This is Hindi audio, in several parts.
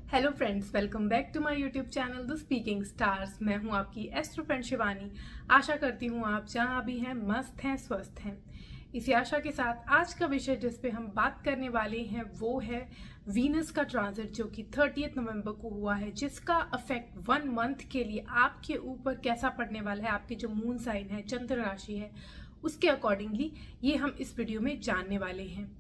Hello friends, welcome back to my YouTube channel the speaking stars. मैं हूं आपकी एस्ट्रो फ्रेंड शिवानी। आशा करती हूं आप जहां भी हैं मस्त हैं, स्वस्थ हैं। इसी आशा के साथ आज का विषय जिस पे हम बात करने वाले हैं वो है वीनस का ट्रांजिट, जो कि 30 नवंबर को हुआ है, जिसका इफेक्ट 1 मंथ के लिए आपके ऊपर कैसा पड़ने वाला है, आपके जो मून साइन है, चंद्र राशि है, उसके अकॉर्डिंगली ये हम इस वीडियो में जानने वाले हैं।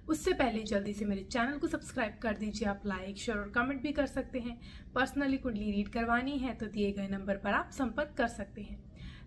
उससे पहले जल्दी से मेरे चैनल को सब्सक्राइब कर दीजिए। आप लाइक, शेयर और कमेंट भी कर सकते हैं। पर्सनली कुंडली रीड करवानी है तो दिए गए नंबर पर आप संपर्क कर सकते हैं।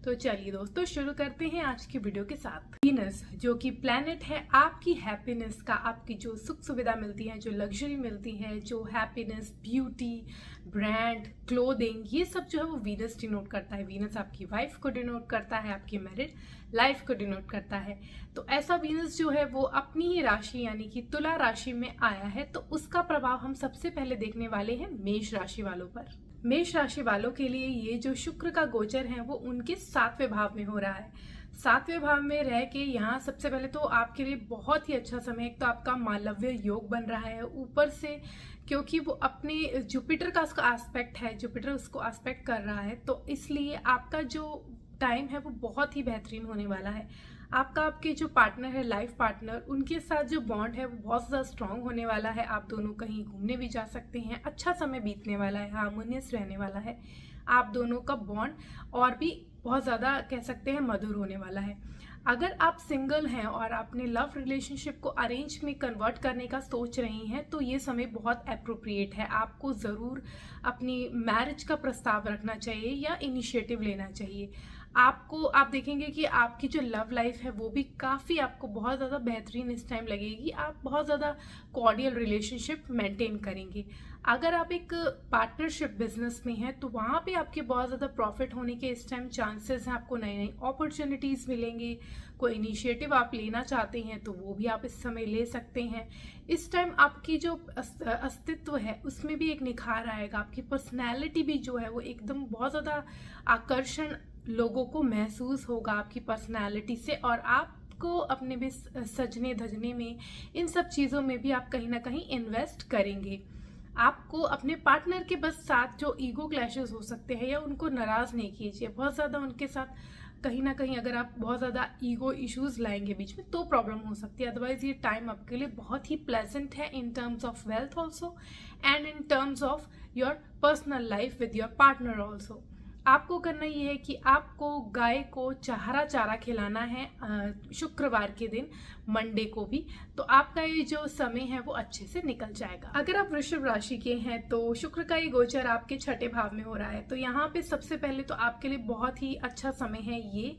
तो चलिए दोस्तों, शुरू करते हैं आज की वीडियो के साथ। वीनस जो कि प्लैनेट है आपकी हैप्पीनेस का, आपकी जो सुख सुविधा मिलती है, जो लग्जरी मिलती है, जो हैप्पीनेस, ब्यूटी, ब्रांड, क्लोथिंग, ये सब जो है वो वीनस डिनोट करता है। वीनस आपकी वाइफ को डिनोट करता है, आपकी मैरिड लाइफ को डिनोट करता है। तो ऐसा वीनस जो है वो अपनी ही राशि यानी कि तुला राशि में आया है, तो उसका प्रभाव हम सबसे पहले देखने वाले हैं मेष राशि वालों पर। मेष राशि वालों के लिए ये जो शुक्र का गोचर है वो उनके 7वें भाव में हो रहा है। 7वें भाव में रह के यहाँ सबसे पहले तो आपके लिए बहुत ही अच्छा समय। एक तो आपका मालव्य योग बन रहा है, ऊपर से क्योंकि वो अपने जुपिटर का उसका एस्पेक्ट है, जुपिटर उसको एस्पेक्ट कर रहा है, तो इसलिए आपका जो टाइम है वो बहुत ही बेहतरीन होने वाला है। आपका आपके जो पार्टनर है, लाइफ पार्टनर, उनके साथ जो बॉन्ड है वो बहुत ज़्यादा स्ट्रांग होने वाला है। आप दोनों कहीं घूमने भी जा सकते हैं, अच्छा समय बीतने वाला है, हार्मोनियस रहने वाला है। आप दोनों का बॉन्ड और भी बहुत ज़्यादा कह सकते हैं मधुर होने वाला है। अगर आप सिंगल हैं और आपने लव रिलेशनशिप को अरेंज में कन्वर्ट करने का सोच रही हैं तो ये समय बहुत अप्रोप्रिएट है। आपको ज़रूर अपनी मैरिज का प्रस्ताव रखना चाहिए या इनिशिएटिव लेना चाहिए। आप देखेंगे कि आपकी जो लव लाइफ है वो भी काफ़ी आपको बहुत ज़्यादा बेहतरीन इस टाइम लगेगी। आप बहुत ज़्यादा कॉर्डियल रिलेशनशिप मेंटेन करेंगे। अगर आप एक पार्टनरशिप बिजनेस में हैं तो वहाँ पे आपके बहुत ज़्यादा प्रॉफिट होने के इस टाइम चांसेस हैं। आपको नई नई अपॉर्चुनिटीज़ मिलेंगे। कोई इनिशिएटिव आप लेना चाहते हैं तो वो भी आप इस समय ले सकते हैं। इस टाइम आपकी जो अस्तित्व है उसमें भी एक निखार आएगा। आपकी पर्सनैलिटी भी जो है वो एकदम बहुत ज़्यादा आकर्षण लोगों को महसूस होगा आपकी पर्सनैलिटी से, और आपको अपने भी सजने धजने में, इन सब चीज़ों में भी आप कहीं ना कहीं इन्वेस्ट करेंगे। आपको अपने पार्टनर के बस साथ जो ईगो क्लैशेस हो सकते हैं या उनको नाराज़ नहीं कीजिए बहुत ज़्यादा उनके साथ। कहीं ना कहीं अगर आप बहुत ज़्यादा ईगो इश्यूज लाएंगे बीच में तो प्रॉब्लम हो सकती है। अदरवाइज ये टाइम आपके लिए बहुत ही प्लेजेंट है in terms of wealth also and in terms of your personal life with your partner also. आपको करना ये है कि आपको गाय को हरा चारा खिलाना है शुक्रवार के दिन, मंडे को भी, तो आपका ये जो समय है वो अच्छे से निकल जाएगा। अगर आप वृषभ राशि के हैं तो शुक्र का ये गोचर आपके 6ठे भाव में हो रहा है, तो यहाँ पे सबसे पहले तो आपके लिए बहुत ही अच्छा समय है ये।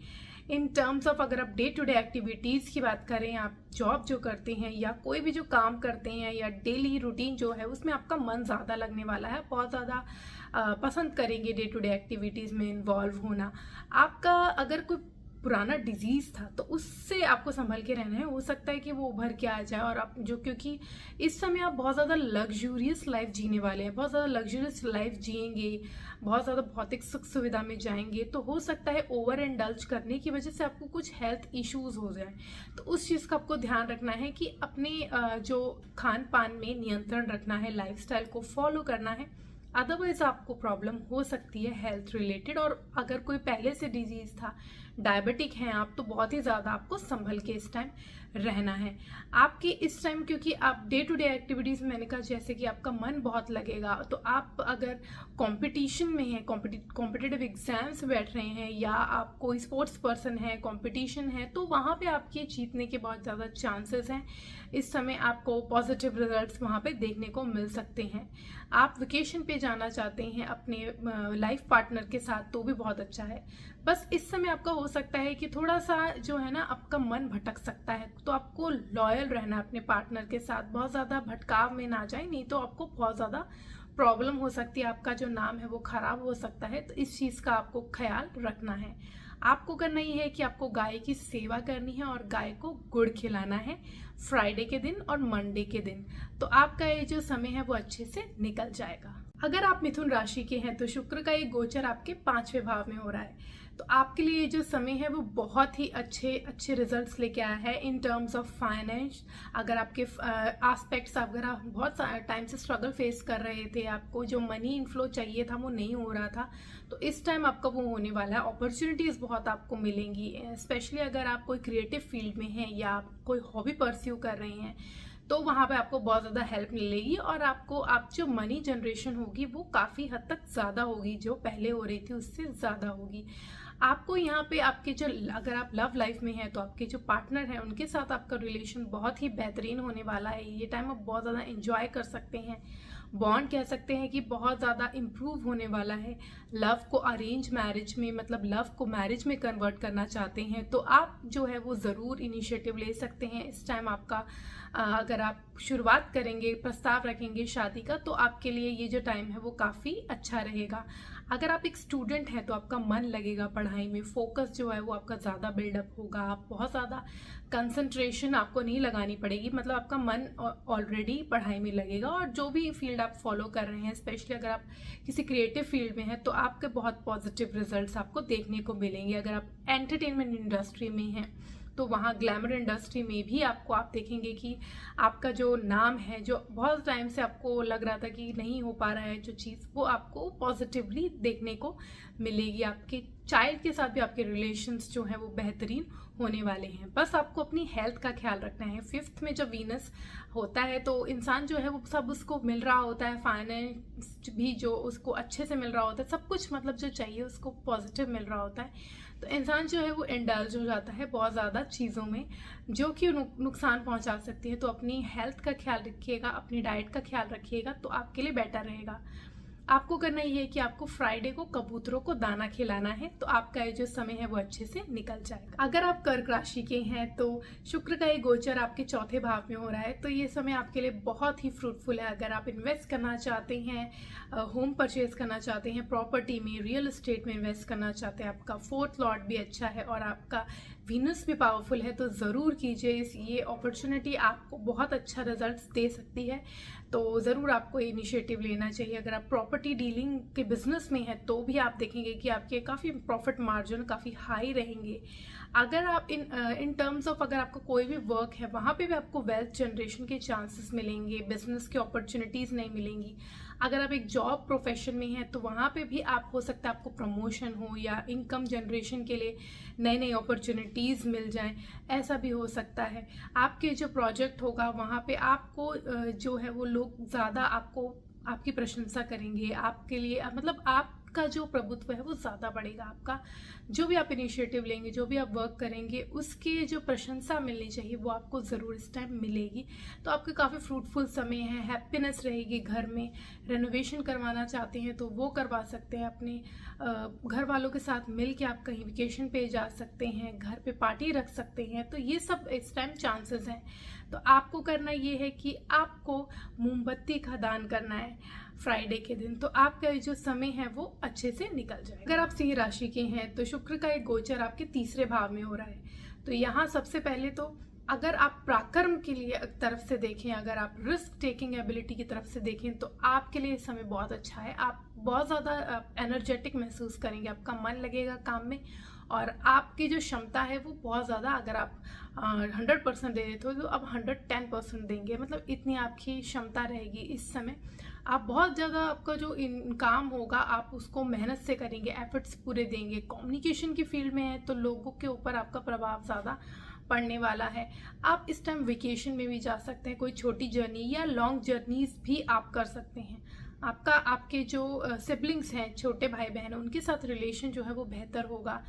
इन टर्म्स ऑफ अगर आप डे टू डे एक्टिविटीज़ की बात करें, आप जॉब जो करते हैं या कोई भी जो काम करते हैं या डेली रूटीन जो है उसमें आपका मन ज़्यादा लगने वाला है, बहुत ज़्यादा पसंद करेंगे डे टू डे एक्टिविटीज़ में इन्वॉल्व होना। आपका अगर कोई पुराना डिजीज़ था तो उससे आपको संभल के रहना है। हो सकता है कि वो उभर के आ जाए, और आप जो, क्योंकि इस समय आप बहुत ज़्यादा लग्जूरियस लाइफ जीने वाले हैं, बहुत ज़्यादा लग्जूरियस लाइफ जिएंगे, बहुत ज़्यादा भौतिक सुख सुविधा में जाएंगे, तो हो सकता है ओवर इंडल्ज करने की वजह से आपको कुछ हेल्थ इश्यूज हो जाए। तो उस चीज़ का आपको ध्यान रखना है कि अपने जो खान पान में नियंत्रण रखना है, लाइफस्टाइल को फॉलो करना है, अदरवाइज आपको प्रॉब्लम हो सकती है हेल्थ रिलेटेड। और अगर कोई पहले से डिजीज था, डायबिटिक हैं आप, तो बहुत ही ज़्यादा आपको संभल के इस टाइम रहना है। आपके इस टाइम क्योंकि आप डे टू डे एक्टिविटीज़ में, मैंने कहा जैसे कि आपका मन बहुत लगेगा, तो आप अगर कंपटीशन में हैं, कॉम्पिटिटिव एग्जाम्स बैठ रहे हैं, या आप कोई स्पोर्ट्स पर्सन है, कंपटीशन है, तो वहाँ पे आपके जीतने के बहुत ज़्यादा चांसेस हैं। इस समय आपको पॉजिटिव रिजल्ट्स वहाँ पे देखने को मिल सकते हैं। आप वेकेशन पे जाना चाहते हैं अपने लाइफ पार्टनर के साथ तो भी बहुत अच्छा है। बस इस समय आपका हो सकता है कि थोड़ा सा जो है ना आपका मन भटक सकता है, तो आपको लॉयल रहना अपने पार्टनर के साथ, बहुत ज़्यादा भटकाव में ना जाए, नहीं तो आपको बहुत ज़्यादा प्रॉब्लम हो सकती है, आपका जो नाम है वो खराब हो सकता है। तो इस चीज़ का आपको ख्याल रखना है। आपको करना ये है कि आपको गाय की सेवा करनी है और गाय को गुड़ खिलाना है फ्राइडे के दिन और मंडे के दिन, तो आपका ये जो समय है वो अच्छे से निकल जाएगा। अगर आप मिथुन राशि के हैं तो शुक्र का ये गोचर आपके 5वें भाव में हो रहा है। तो आपके लिए ये जो समय है वो बहुत ही अच्छे रिजल्ट्स लेके आया है इन टर्म्स ऑफ फाइनेंस। अगर आपके एस्पेक्ट्स, अगर आप बहुत टाइम से स्ट्रगल फेस कर रहे थे, आपको जो मनी इनफ्लो चाहिए था वो नहीं हो रहा था, तो इस टाइम आपका वो होने वाला है। अपॉर्चुनिटीज़ बहुत आपको मिलेंगी, स्पेशली अगर आप कोई क्रिएटिव फील्ड में हैं या आप कोई हॉबी परस्यू कर रहे हैं, तो वहाँ पे आपको बहुत ज़्यादा हेल्प मिलेगी और आप जो मनी जनरेशन होगी वो काफ़ी हद तक ज़्यादा होगी, जो पहले हो रही थी उससे ज़्यादा होगी। आपको यहाँ पे आपके जो, अगर आप लव लाइफ में हैं तो आपके जो पार्टनर हैं उनके साथ आपका रिलेशन बहुत ही बेहतरीन होने वाला है। ये टाइम आप बहुत ज़्यादा एंजॉय कर सकते हैं, बॉन्ड कह सकते हैं कि बहुत ज़्यादा इम्प्रूव होने वाला है। लव को अरेंज मैरिज में, मतलब लव को मैरिज में कन्वर्ट करना चाहते हैं तो आप जो है वो ज़रूर इनिशिएटिव ले सकते हैं। इस टाइम आपका अगर आप शुरुआत करेंगे, प्रस्ताव रखेंगे शादी का, तो आपके लिए ये जो टाइम है वो काफ़ी अच्छा रहेगा। अगर आप एक स्टूडेंट हैं तो आपका मन लगेगा पढ़ाई में, फोकस जो है वो आपका ज़्यादा बिल्डअप होगा, आप बहुत ज़्यादा कंसंट्रेशन आपको नहीं लगानी पड़ेगी, मतलब आपका मन ऑलरेडी पढ़ाई में लगेगा। और जो भी फील्ड आप फॉलो कर रहे हैं, स्पेशली अगर आप किसी क्रिएटिव फील्ड में हैं, तो आपके बहुत पॉजिटिव रिजल्ट्स आपको देखने को मिलेंगे। अगर आप एंटरटेनमेंट इंडस्ट्री में हैं तो वहाँ ग्लैमर इंडस्ट्री में भी आप देखेंगे कि आपका जो नाम है, जो बहुत टाइम से आपको लग रहा था कि नहीं हो पा रहा है जो चीज़, वो आपको पॉजिटिवली देखने को मिलेगी। आपके चाइल्ड के साथ भी आपके रिलेशंस जो हैं वो बेहतरीन होने वाले हैं। बस आपको अपनी हेल्थ का ख्याल रखना है। 5th में जब वीनस होता है तो इंसान जो है वो सब उसको मिल रहा होता है, फाइनेंस भी जो उसको अच्छे से मिल रहा होता है, सब कुछ मतलब जो चाहिए उसको पॉजिटिव मिल रहा होता है। तो इंसान जो है वो इंडल्ज हो जाता है बहुत ज़्यादा चीज़ों में जो कि नुकसान पहुंचा सकती है। तो अपनी हेल्थ का ख्याल रखिएगा, अपनी डाइट का ख्याल रखिएगा, तो आपके लिए बेटर रहेगा। आपको करना ये है कि आपको फ्राइडे को कबूतरों को दाना खिलाना है, तो आपका ये जो समय है वो अच्छे से निकल जाएगा। अगर आप कर्क राशि के हैं तो शुक्र का ये गोचर आपके चौथे भाव में हो रहा है, तो ये समय आपके लिए बहुत ही फ्रूटफुल है। अगर आप इन्वेस्ट करना चाहते हैं, होम परचेज करना चाहते हैं, प्रॉपर्टी में, रियल एस्टेट में इन्वेस्ट करना चाहते हैं, आपका 4th लॉर्ड भी अच्छा है और आपका वीनस भी पावरफुल है, तो ज़रूर कीजिए। ये अपॉर्चुनिटी आपको बहुत अच्छा रिजल्ट्स दे सकती है, तो ज़रूर आपको इनिशिएटिव लेना चाहिए। अगर आप प्रॉपर्टी डीलिंग के बिजनेस में हैं तो भी आप देखेंगे कि आपके काफ़ी प्रॉफिट मार्जिन काफ़ी हाई रहेंगे। अगर आप इन टर्म्स ऑफ अगर आपका कोई भी वर्क है, वहाँ पे भी आपको वेल्थ जनरेशन के चांसेस मिलेंगे, बिजनेस की अपॉर्चुनिटीज़ नहीं मिलेंगी। अगर आप एक जॉब प्रोफेशन में हैं तो वहाँ पे भी आप हो सकता है आपको प्रमोशन हो या इनकम जनरेशन के लिए नई नई अपॉर्चुनिटीज़ मिल जाएं, ऐसा भी हो सकता है। आपके जो प्रोजेक्ट होगा वहाँ पे आपको जो है वो लोग ज़्यादा आपकी प्रशंसा करेंगे, आपके लिए मतलब आपका जो प्रभुत्व है वो ज़्यादा बढ़ेगा। आपका जो भी आप इनिशिएटिव लेंगे, जो भी आप वर्क करेंगे, उसके जो प्रशंसा मिलनी चाहिए वो आपको ज़रूर इस टाइम मिलेगी। तो आपके काफ़ी फ्रूटफुल समय है, हैप्पीनेस रहेगी। घर में रेनोवेशन करवाना चाहते हैं तो वो करवा सकते हैं, अपने घर वालों के साथ मिल के आप कहीं वेकेशन पे जा सकते हैं, घर पे पार्टी रख सकते हैं, तो ये सब इस टाइम चांसेस हैं। तो आपको करना ये है कि आपको मोमबत्ती का दान करना है फ्राइडे के दिन, तो आपका जो समय है वो अच्छे से निकल जाए। अगर आप सिंह राशि के हैं तो शुक्र का एक गोचर आपके 3रे भाव में हो रहा है, तो यहाँ सबसे पहले तो अगर आप पराक्रम के लिए तरफ से देखें, अगर आप रिस्क टेकिंग एबिलिटी की तरफ से देखें, तो आपके लिए समय बहुत अच्छा है। आप बहुत ज़्यादा एनर्जेटिक महसूस करेंगे, आपका मन लगेगा काम में और आपकी जो क्षमता है वो बहुत ज़्यादा, अगर आप 100% दे रहे थे तो अब 110% देंगे, मतलब इतनी आपकी क्षमता रहेगी इस समय। आप बहुत ज़्यादा, आपका जो काम होगा आप उसको मेहनत से करेंगे, एफर्ट्स पूरे देंगे। कम्युनिकेशन की फील्ड में है तो लोगों के ऊपर आपका प्रभाव ज़्यादा पड़ने वाला है। आप इस टाइम वेकेशन में भी जा सकते हैं, कोई छोटी जर्नी या लॉन्ग जर्नीज भी आप कर सकते हैं। आपके जो सिबलिंग्स हैं, छोटे भाई बहन, उनके साथ रिलेशन जो है वो बेहतर होगा।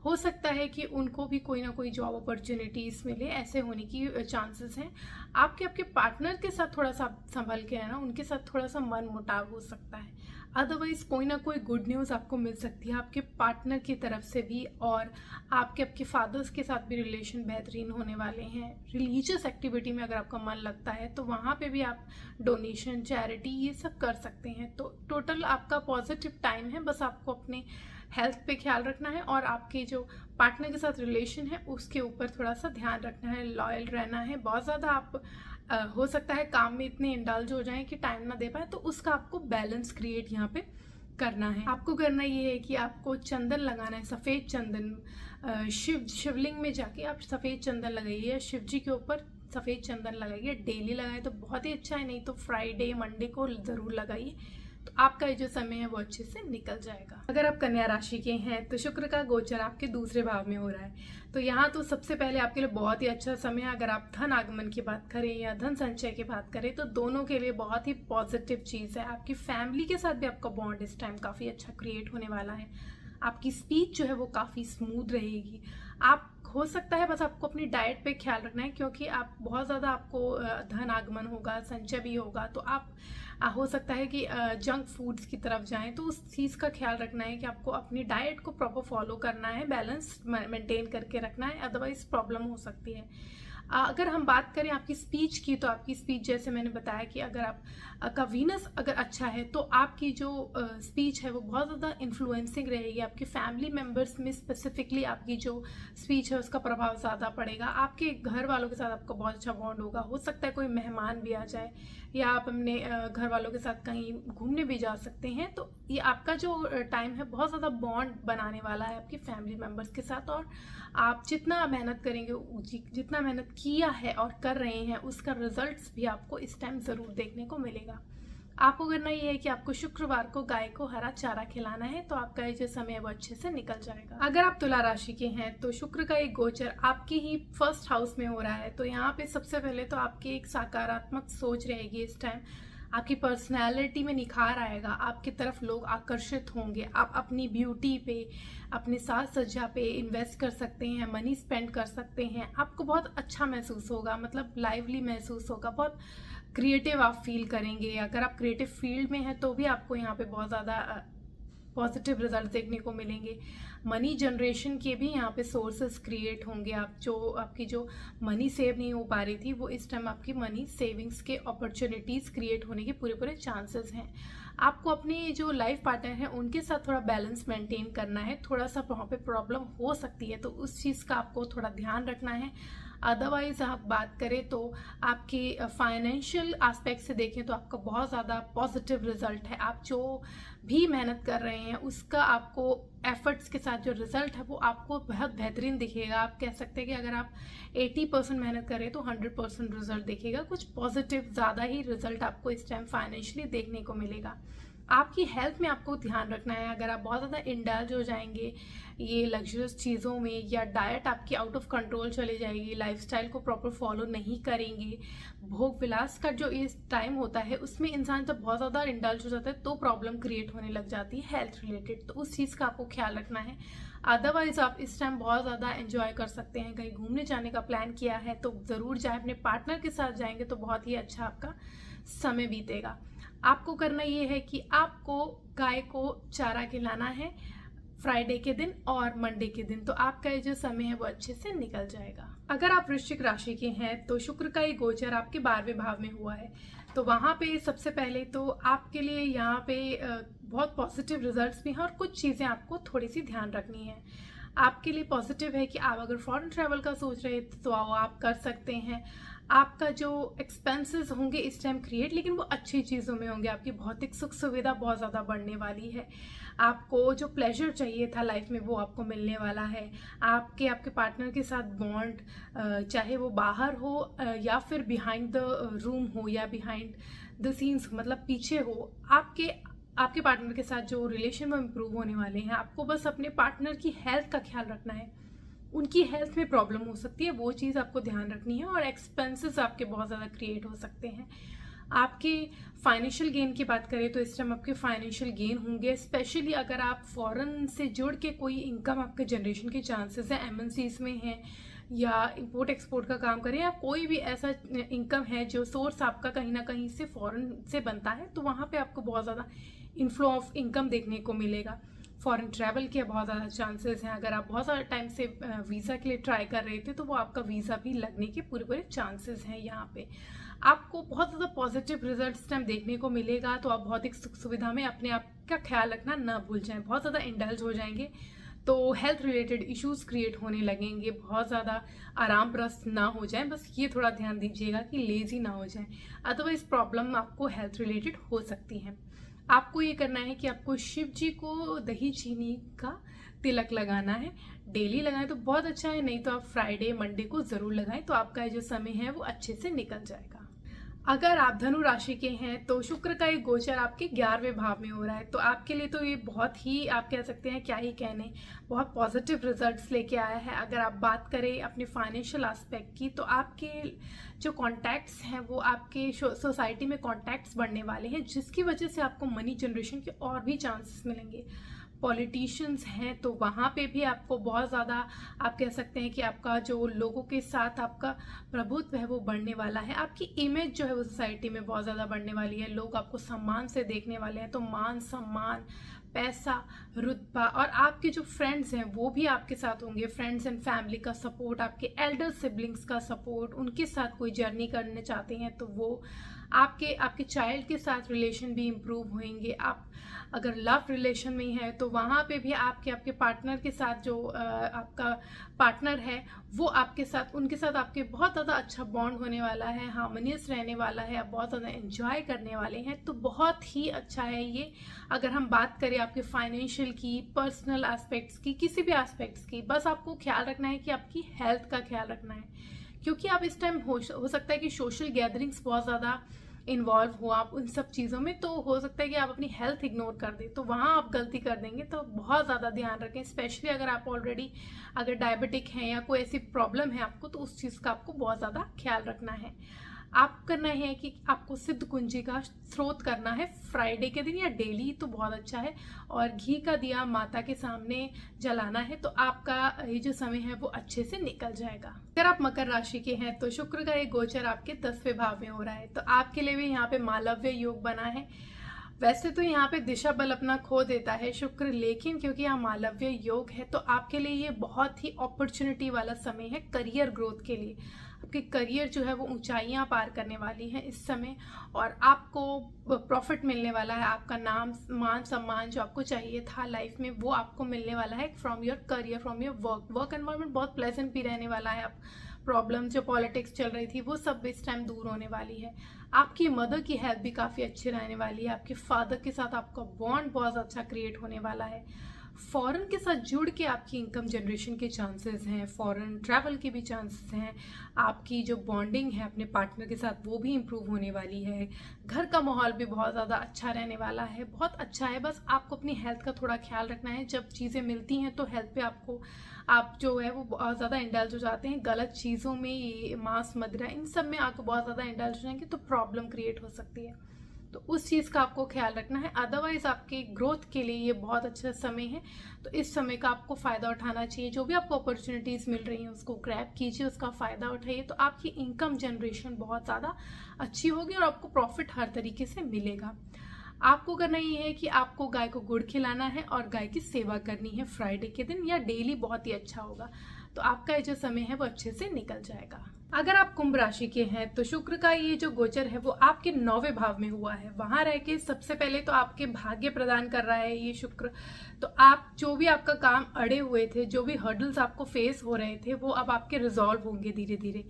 हो सकता है कि उनको भी कोई ना कोई जॉब अपॉर्चुनिटीज़ मिले, ऐसे होने की चांसेस हैं। आपके पार्टनर के साथ थोड़ा सा संभल के रहना, उनके साथ थोड़ा सा मन मुटाव हो सकता है। अदरवाइज कोई ना कोई गुड न्यूज़ आपको मिल सकती है आपके पार्टनर की तरफ से भी, और आपके फादर्स के साथ भी रिलेशन बेहतरीन होने वाले हैं। रिलीजियस एक्टिविटी में अगर आपका मन लगता है तो वहाँ पे भी आप डोनेशन, चैरिटी ये सब कर सकते हैं। तो टोटल आपका पॉजिटिव टाइम है, बस आपको अपने हेल्थ पे ख्याल रखना है और आपके जो पार्टनर के साथ रिलेशन है उसके ऊपर थोड़ा सा ध्यान रखना है, लॉयल रहना है। बहुत ज़्यादा आप हो सकता है काम में इतने इंडल्ज हो जाएं कि टाइम ना दे पाए, तो उसका आपको बैलेंस क्रिएट यहाँ पे करना है। आपको करना ये है कि आपको चंदन लगाना है, सफ़ेद चंदन। शिवलिंग में जाके आप सफ़ेद चंदन लगाइए, शिव जी के ऊपर सफ़ेद चंदन लगाइए। डेली लगाए तो बहुत ही अच्छा है, नहीं तो फ्राइडे मंडे को ज़रूर लगाइए, तो आपका ये जो समय है वो अच्छे से निकल जाएगा। अगर आप कन्या राशि के हैं तो शुक्र का गोचर आपके दूसरे भाव में हो रहा है, तो यहाँ तो सबसे पहले आपके लिए बहुत ही अच्छा समय है। अगर आप धन आगमन की बात करें या धन संचय की बात करें तो दोनों के लिए बहुत ही पॉजिटिव चीज़ है। आपकी फैमिली के साथ भी आपका बॉन्ड इस टाइम काफ़ी अच्छा क्रिएट होने वाला है। आपकी स्पीच जो है वो काफ़ी स्मूथ रहेगी। आप हो सकता है बस आपको अपनी डाइट पे ख्याल रखना है, क्योंकि आप बहुत ज़्यादा आपको धन आगमन होगा, संचय भी होगा, तो आप हो सकता है कि जंक फूड्स की तरफ जाएं, तो उस चीज़ का ख्याल रखना है कि आपको अपनी डाइट को प्रॉपर फॉलो करना है, बैलेंस मेंटेन करके रखना है, अदरवाइज प्रॉब्लम हो सकती है। अगर हम बात करें आपकी स्पीच की, तो आपकी स्पीच जैसे मैंने बताया कि अगर आपका वीनस अगर अच्छा है तो आपकी जो स्पीच है वो बहुत ज़्यादा इन्फ्लुएंसिंग रहेगी। आपके फैमिली मेम्बर्स में स्पेसिफिकली आपकी जो स्पीच है उसका प्रभाव ज़्यादा पड़ेगा। आपके घर वालों के साथ आपका बहुत अच्छा बॉन्ड होगा। हो सकता है कोई मेहमान भी आ जाए या आप अपने घर वालों के साथ कहीं घूमने भी जा सकते हैं, तो ये आपका जो टाइम है बहुत ज़्यादा बॉन्ड बनाने वाला है आपकी फैमिली मेम्बर्स के साथ। और आप जितना मेहनत करेंगे, जितना मेहनत किया है और कर रहे हैं, उसका रिजल्ट्स भी आपको इस टाइम ज़रूर देखने को मिलेगा। आपको करना ये है कि आपको शुक्रवार को गाय को हरा चारा खिलाना है, तो आपका ये जो समय है वो अच्छे से निकल जाएगा। अगर आप तुला राशि के हैं तो शुक्र का एक गोचर आपकी ही फर्स्ट हाउस में हो रहा है, तो यहाँ पे सबसे पहले तो आपकी एक सकारात्मक सोच रहेगी इस टाइम। आपकी पर्सनैलिटी में निखार आएगा, आपकी तरफ लोग आकर्षित होंगे। आप अपनी ब्यूटी पे, अपने साज सज्जा पे इन्वेस्ट कर सकते हैं, मनी स्पेंड कर सकते हैं। आपको बहुत अच्छा महसूस होगा, मतलब लाइवली महसूस होगा, बहुत क्रिएटिव आप फील करेंगे। अगर आप क्रिएटिव फील्ड में हैं तो भी आपको यहाँ पे बहुत ज़्यादा पॉजिटिव रिजल्ट देखने को मिलेंगे। मनी जनरेशन के भी यहाँ पे सोर्सेस क्रिएट होंगे। आपकी जो मनी सेव नहीं हो पा रही थी, वो इस टाइम आपकी मनी सेविंग्स के अपॉर्चुनिटीज़ क्रिएट होने के पूरे चांसेस हैं। आपको अपने जो लाइफ पार्टनर हैं उनके साथ थोड़ा बैलेंस मेंटेन करना है। थोड़ा सा वहाँ पे प्रॉब्लम हो सकती है, तो उस चीज़ का आपको थोड़ा ध्यान रखना है। अदरवाइज आप बात करें तो आपके फाइनेंशियल एस्पेक्ट से देखें तो आपका बहुत ज़्यादा पॉजिटिव रिजल्ट है। आप जो भी मेहनत कर रहे हैं उसका आपको एफर्ट्स के साथ जो रिजल्ट है वो आपको बहुत बेहतरीन दिखेगा। आप कह सकते हैं कि अगर आप 80% मेहनत करें तो 100% रिजल्ट दिखेगा। कुछ पॉजिटिव ज़्यादा ही रिजल्ट आपको इस टाइम फाइनेंशियली देखने को मिलेगा। आपकी हेल्थ में आपको ध्यान रखना है। अगर आप बहुत ज़्यादा इंडल्ज हो जाएंगे ये लग्जरियस चीज़ों में, या डाइट आपकी आउट ऑफ कंट्रोल चली जाएगी, लाइफस्टाइल को प्रॉपर फॉलो नहीं करेंगे, भोग विलास का जो इस टाइम होता है उसमें इंसान जब बहुत ज़्यादा इंडल्ज हो जाता है तो प्रॉब्लम क्रिएट होने लग जाती है हेल्थ रिलेटेड, तो उस चीज़ का आपको ख्याल रखना है। अदरवाइज आप इस टाइम बहुत ज़्यादा एंजॉय कर सकते हैं। कहीं घूमने जाने का प्लान किया है तो ज़रूर जाए, अपने पार्टनर के साथ जाएंगे तो बहुत ही अच्छा आपका समय बीतेगा। आपको करना ये है कि आपको गाय को चारा खिलाना है फ्राइडे के दिन और मंडे के दिन, तो आपका ये जो समय है वो अच्छे से निकल जाएगा। अगर आप वृश्चिक राशि के हैं तो शुक्र का ये गोचर आपके 12वें भाव में हुआ है, तो वहाँ पे सबसे पहले तो आपके लिए यहाँ पे बहुत पॉजिटिव रिजल्ट्स भी हैं और कुछ चीज़ें आपको थोड़ी सी ध्यान रखनी है। आपके लिए पॉजिटिव है कि आप अगर फॉरेन ट्रैवल का सोच रहे थे तो आप कर सकते हैं। आपका जो एक्सपेंसेस होंगे इस टाइम क्रिएट, लेकिन वो अच्छी चीज़ों में होंगे। आपकी भौतिक सुख सुविधा बहुत ज़्यादा बढ़ने वाली है। आपको जो प्लेजर चाहिए था लाइफ में वो आपको मिलने वाला है। आपके पार्टनर के साथ बॉन्ड, चाहे वो बाहर हो या फिर बिहाइंड द रूम हो या बिहाइंड द सीन्स, मतलब पीछे हो, आपके पार्टनर के साथ जो रिलेशन में इम्प्रूव होने वाले हैं। आपको बस अपने पार्टनर की हेल्थ का ख्याल रखना है। उनकी हेल्थ में प्रॉब्लम हो सकती है, वो चीज़ आपको ध्यान रखनी है। और एक्सपेंसेस आपके बहुत ज़्यादा क्रिएट हो सकते हैं। आपके फाइनेंशियल गेन की बात करें तो इस टाइम आपके फाइनेंशियल गेन होंगे, स्पेशली अगर आप फॉरेन से जुड़ के कोई इनकम आपके जनरेशन के चांसेस हैं, MNCs में हैं या इंपोर्ट एक्सपोर्ट का काम करें, या कोई भी ऐसा इनकम है जो सोर्स आपका कहीं ना कहीं से फॉरेन से बनता है, तो वहाँ पे आपको बहुत ज़्यादा इन्फ्लो ऑफ इनकम देखने को मिलेगा। फॉरेन ट्रैवल के बहुत ज़्यादा चांसेस हैं। अगर आप बहुत सारे टाइम से वीज़ा के लिए ट्राई कर रहे थे तो वो आपका वीज़ा भी लगने के पूरे चांसेस हैं। यहाँ पे आपको बहुत ज़्यादा पॉजिटिव रिजल्ट इस टाइम देखने को मिलेगा। तो आप भौतिक सुख सुविधा में अपने आप का ख्याल रखना ना भूल जाएं। बहुत ज़्यादा इंडल्ज हो जाएंगे तो हेल्थ रिलेटेड इश्यूज क्रिएट होने लगेंगे। बहुत ज़्यादा आराम प्रस्त ना हो जाएं, बस ये थोड़ा ध्यान दीजिएगा कि लेजी ना हो जाएं, अदरवाइज प्रॉब्लम आपको हेल्थ रिलेटेड हो सकती है। आपको ये करना है कि आपको शिव जी को दही चीनी का तिलक लगाना है। डेली लगाएं तो बहुत अच्छा है, नहीं तो आप फ्राइडे मंडे को जरूर लगाएं, तो आपका जो समय है वो अच्छे से निकल जाएगा। अगर आप धनु राशि के हैं तो शुक्र का एक गोचर आपके 11वें भाव में हो रहा है, तो आपके लिए तो ये बहुत ही, आप कह सकते हैं, क्या ही कहने, बहुत पॉजिटिव रिजल्ट्स लेके आया है। अगर आप बात करें अपने फाइनेंशियल एस्पेक्ट की, तो आपके जो कॉन्टैक्ट्स हैं वो आपके सोसाइटी में कॉन्टैक्ट्स बढ़ने वाले हैं, जिसकी वजह से आपको मनी जनरेशन के और भी चांसेस मिलेंगे। पॉलिटिशियंस हैं तो वहाँ पे भी आपको बहुत ज़्यादा, आप कह सकते हैं कि आपका जो लोगों के साथ आपका प्रभुत्व है वो बढ़ने वाला है। आपकी इमेज जो है वो सोसाइटी में बहुत ज़्यादा बढ़ने वाली है, लोग आपको सम्मान से देखने वाले हैं। तो मान सम्मान, पैसा, रुतबा, और आपके जो फ्रेंड्स हैं वो भी आपके साथ होंगे। फ्रेंड्स एंड फैमिली का सपोर्ट, आपके एल्डर सिबलिंग्स का सपोर्ट, उनके साथ कोई जर्नी करने चाहते हैं तो वो आपके चाइल्ड के साथ रिलेशन भी इम्प्रूव होंगे। आप अगर लव रिलेशन में है तो वहाँ पे भी आपके पार्टनर के साथ, जो आपका पार्टनर है वो आपके साथ, उनके साथ आपके बहुत ज़्यादा अच्छा बॉन्ड होने वाला है, हार्मोनियस रहने वाला है, आप बहुत ज़्यादा एंजॉय करने वाले हैं। तो बहुत ही अच्छा है ये। अगर हम बात करें आपके फाइनेंशियल की, पर्सनल एस्पेक्ट्स की, किसी भी एस्पेक्ट्स की, बस आपको ख्याल रखना है कि आपकी हेल्थ का ख्याल रखना है, क्योंकि आप इस टाइम हो सकता है कि सोशल गैदरिंग्स बहुत ज़्यादा इन्वॉल्व हो आप उन सब चीज़ों में, तो हो सकता है कि आप अपनी हेल्थ इग्नोर कर दें, तो वहाँ आप गलती कर देंगे। तो बहुत ज़्यादा ध्यान रखें, स्पेशली अगर आप ऑलरेडी अगर डायबिटिक हैं या कोई ऐसी प्रॉब्लम है आपको, तो उस चीज़ का आपको बहुत ज़्यादा ख्याल रखना है। आप करना है कि आपको सिद्ध कुंजी का स्रोत करना है फ्राइडे के दिन या डेली, तो बहुत अच्छा है। और घी का दिया माता के सामने जलाना है, तो आपका ये जो समय है वो अच्छे से निकल जाएगा। अगर आप मकर राशि के हैं तो शुक्र का एक गोचर आपके 10वें भाव में हो रहा है, तो आपके लिए भी यहाँ पे मालव्य योग बना है। वैसे तो यहाँ पे दिशा बल अपना खो देता है शुक्र, लेकिन क्योंकि यहाँ मालव्य योग है तो आपके लिए ये बहुत ही अपॉर्चुनिटी वाला समय है करियर ग्रोथ के लिए। आपकी करियर जो है वो ऊंचाइयां पार करने वाली है इस समय, और आपको प्रॉफिट मिलने वाला है। आपका नाम, मान सम्मान जो आपको चाहिए था लाइफ में वो आपको मिलने वाला है from your career, from your work environment बहुत प्लेजेंट भी रहने वाला है। आप प्रॉब्लम जो पॉलिटिक्स चल रही थी वो सब इस टाइम दूर होने वाली है। आपकी मदर की हेल्थ भी काफ़ी अच्छी रहने वाली है। आपके फादर के साथ आपका बॉन्ड बहुत अच्छा क्रिएट होने वाला है। फॉरेन के साथ जुड़ के आपकी इनकम जनरेशन के चांसेस हैं, फॉरेन ट्रैवल के भी चांसेस हैं। आपकी जो बॉन्डिंग है अपने पार्टनर के साथ वो भी इम्प्रूव होने वाली है। घर का माहौल भी बहुत ज़्यादा अच्छा रहने वाला है, बहुत अच्छा है। बस आपको अपनी हेल्थ का थोड़ा ख्याल रखना है। जब चीज़ें मिलती हैं तो हेल्थ पे आप जो है वो बहुत ज़्यादा इंडल्ज हो जाते हैं गलत चीज़ों में, ये मांस मदिरा इन सब में आपको बहुत ज़्यादा इंडल्ज हो जाएंगे तो प्रॉब्लम क्रिएट हो सकती है। तो उस चीज़ का आपको ख्याल रखना है। अदरवाइज आपके ग्रोथ के लिए ये बहुत अच्छा समय है, तो इस समय का आपको फ़ायदा उठाना चाहिए। जो भी आपको अपॉर्चुनिटीज़ मिल रही हैं उसको ग्रैब कीजिए, उसका फ़ायदा उठाइए, तो आपकी इनकम जनरेशन बहुत ज़्यादा अच्छी होगी और आपको प्रॉफिट हर तरीके से मिलेगा। आपको करना ये है कि आपको गाय को गुड़ खिलाना है और गाय की सेवा करनी है फ्राइडे के दिन या डेली, बहुत ही अच्छा होगा। तो आपका ये जो समय है वो अच्छे से निकल जाएगा। अगर आप कुंभ राशि के हैं तो शुक्र का ये जो गोचर है वो आपके 9वें भाव में हुआ है। वहां रह के सबसे पहले तो आपके भाग्य प्रदान कर रहा है ये शुक्र। तो आप जो भी आपका काम अड़े हुए थे, जो भी हर्डल्स आपको फेस हो रहे थे, वो अब आपके रिजॉल्व होंगे धीरे धीरे।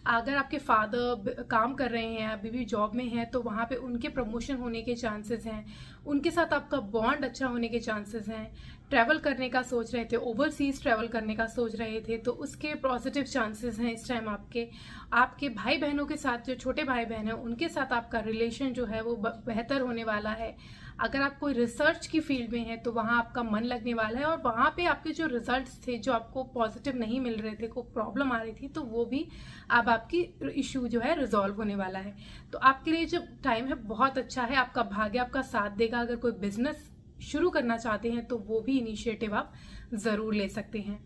अगर आपके फादर काम कर रहे हैं, अभी भी जॉब में हैं, तो वहाँ पे उनके प्रमोशन होने के चांसेस हैं। उनके साथ आपका बॉन्ड अच्छा होने के चांसेस हैं। ट्रैवल करने का सोच रहे थे, ओवरसीज ट्रैवल करने का सोच रहे थे, तो उसके पॉजिटिव चांसेस हैं इस टाइम आपके भाई बहनों के साथ, जो छोटे भाई बहन हैं उनके साथ आपका रिलेशन जो है वो बेहतर होने वाला है। अगर आप कोई रिसर्च की फील्ड में हैं तो वहाँ आपका मन लगने वाला है, और वहाँ पे आपके जो रिजल्ट्स थे, जो आपको पॉजिटिव नहीं मिल रहे थे, कोई प्रॉब्लम आ रही थी, तो वो भी अब आपकी इशू जो है रिजॉल्व होने वाला है। तो आपके लिए जो टाइम है बहुत अच्छा है। आपका भाग्य आपका साथ देगा। अगर कोई बिजनेस शुरू करना चाहते हैं तो वो भी इनिशिएटिव आप ज़रूर ले सकते हैं।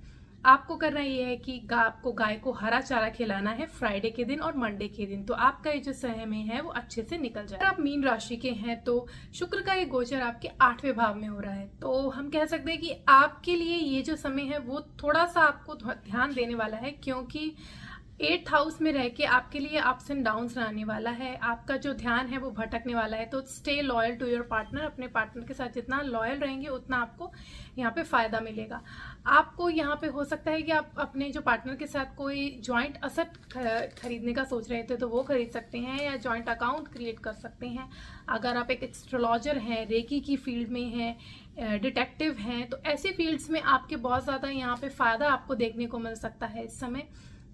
आपको करना ये है कि आपको गाय को हरा चारा खिलाना है फ्राइडे के दिन और मंडे के दिन, तो आपका ये जो समय है वो अच्छे से निकल जाए। अगर आप मीन राशि के हैं तो शुक्र का ये गोचर आपके 8वें भाव में हो रहा है, तो हम कह सकते हैं कि आपके लिए ये जो समय है वो थोड़ा सा आपको ध्यान देने वाला है, क्योंकि 8th हाउस में रह के आपके लिए अप्स एंड डाउन्स रहने वाला है, आपका जो ध्यान है वो भटकने वाला है। तो stay loyal to your partner, अपने पार्टनर के साथ जितना लॉयल रहेंगे उतना आपको यहाँ पे फ़ायदा मिलेगा। आपको यहाँ पे हो सकता है कि आप अपने जो पार्टनर के साथ कोई जॉइंट असेट खरीदने का सोच रहे थे तो वो खरीद सकते हैं, या जॉइंट अकाउंट क्रिएट कर सकते हैं। अगर आप एक एस्ट्रोलॉजर हैं, रेकी की फील्ड में हैं, डिटेक्टिव हैं, तो ऐसे फील्ड्स में आपके बहुत ज़्यादा यहाँ पे फ़ायदा आपको देखने को मिल सकता है इस समय।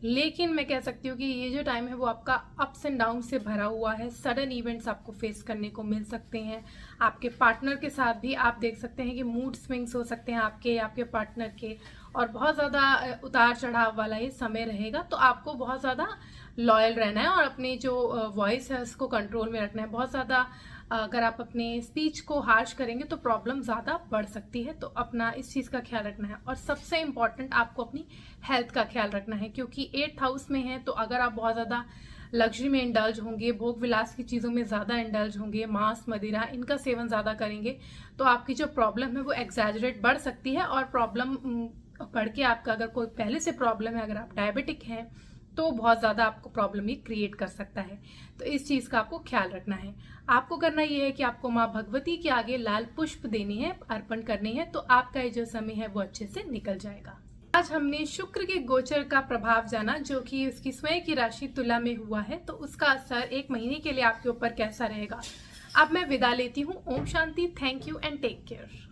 लेकिन मैं कह सकती हूँ कि ये जो टाइम है वो आपका अप्स एंड डाउन से भरा हुआ है। सडन इवेंट्स आपको फेस करने को मिल सकते हैं। आपके पार्टनर के साथ भी आप देख सकते हैं कि मूड स्विंग्स हो सकते हैं आपके पार्टनर के, और बहुत ज़्यादा उतार चढ़ाव वाला ये समय रहेगा। तो आपको बहुत ज़्यादा लॉयल रहना है और अपनी जो वॉइस है उसको कंट्रोल में रखना है। बहुत ज़्यादा अगर आप अपने स्पीच को हार्श करेंगे तो प्रॉब्लम ज़्यादा बढ़ सकती है। तो अपना इस चीज़ का ख्याल रखना है। और सबसे इम्पॉर्टेंट आपको अपनी हेल्थ का ख्याल रखना है, क्योंकि 8th हाउस में है। तो अगर आप बहुत ज़्यादा लग्जरी में इंडल्ज होंगे, भोग विलास की चीज़ों में ज़्यादा इंडल्ज होंगे, मांस मदिरा इनका सेवन ज़्यादा करेंगे, तो आपकी जो प्रॉब्लम है वो एग्जैजरेट बढ़ सकती है। और प्रॉब्लम बढ़ के आपका अगर कोई पहले से प्रॉब्लम है, अगर आप डायबिटिक हैं, तो बहुत ज़्यादा आपको प्रॉब्लम ही क्रिएट कर सकता है। तो इस चीज़ का आपको ख्याल रखना है। आपको करना ये है कि आपको माँ भगवती के आगे लाल पुष्प देनी है, अर्पण करनी है, तो आपका ये जो समय है वो अच्छे से निकल जाएगा। आज हमने शुक्र के गोचर का प्रभाव जाना, जो कि उसकी स्वयं की राशि तुला में हुआ है। तो उसका असर 1 महीने के लिए आपके ऊपर कैसा रहेगा। अब मैं विदा लेती हूँ। ओम शांति। Thank you and take care.